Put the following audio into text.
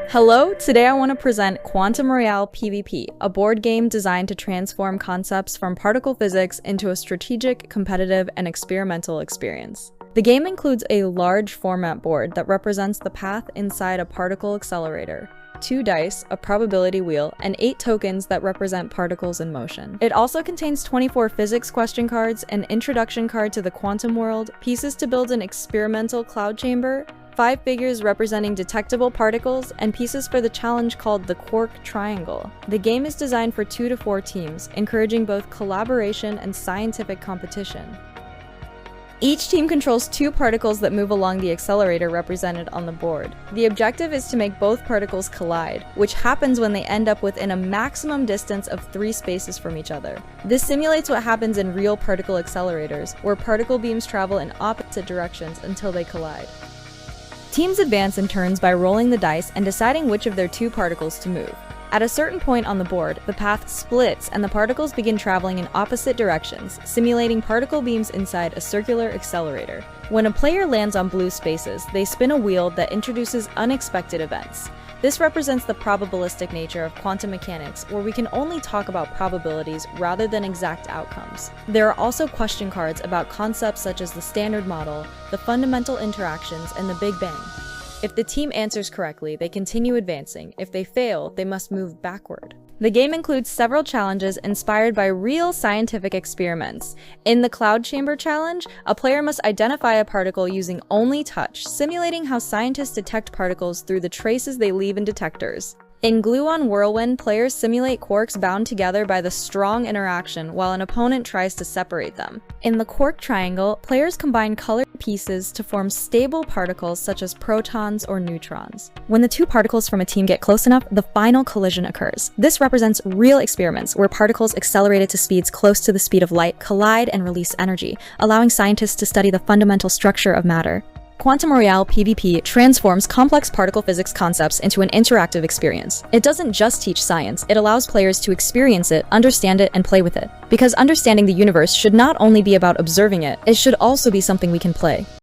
Hello, today I want to present Quantum Royale PvP, a board game designed to transform concepts from particle physics into a strategic, competitive, and experimental experience. The game includes a large format board that represents the path inside a particle accelerator, 2 dice, a probability wheel, and 8 tokens that represent particles in motion. It also contains 24 physics question cards, an introduction card to the quantum world, pieces to build an experimental cloud chamber, 5 figures representing detectable particles, and pieces for the challenge called the Quark Triangle. The game is designed for 2 to 4 teams, encouraging both collaboration and scientific competition. Each team controls 2 particles that move along the accelerator represented on the board. The objective is to make both particles collide, which happens when they end up within a maximum distance of 3 spaces from each other. This simulates what happens in real particle accelerators, where particle beams travel in opposite directions until they collide. Teams advance in turns by rolling the dice and deciding which of their 2 particles to move. At a certain point on the board, the path splits and the particles begin traveling in opposite directions, simulating particle beams inside a circular accelerator. When a player lands on blue spaces, they spin a wheel that introduces unexpected events. This represents the probabilistic nature of quantum mechanics, where we can only talk about probabilities rather than exact outcomes. There are also question cards about concepts such as the Standard Model, the fundamental interactions, and the Big Bang. If the team answers correctly, they continue advancing. If they fail, they must move backward. The game includes several challenges inspired by real scientific experiments. In the Cloud Chamber Challenge, a player must identify a particle using only touch, simulating how scientists detect particles through the traces they leave in detectors. In Gluon Whirlwind, players simulate quarks bound together by the strong interaction while an opponent tries to separate them. In the Quark Triangle, players combine colored pieces to form stable particles such as protons or neutrons. When the 2 particles from a team get close enough, the final collision occurs. This represents real experiments where particles accelerated to speeds close to the speed of light collide and release energy, allowing scientists to study the fundamental structure of matter. Quantum Royale PvP transforms complex particle physics concepts into an interactive experience. It doesn't just teach science, it allows players to experience it, understand it, and play with it. Because understanding the universe should not only be about observing it, it should also be something we can play.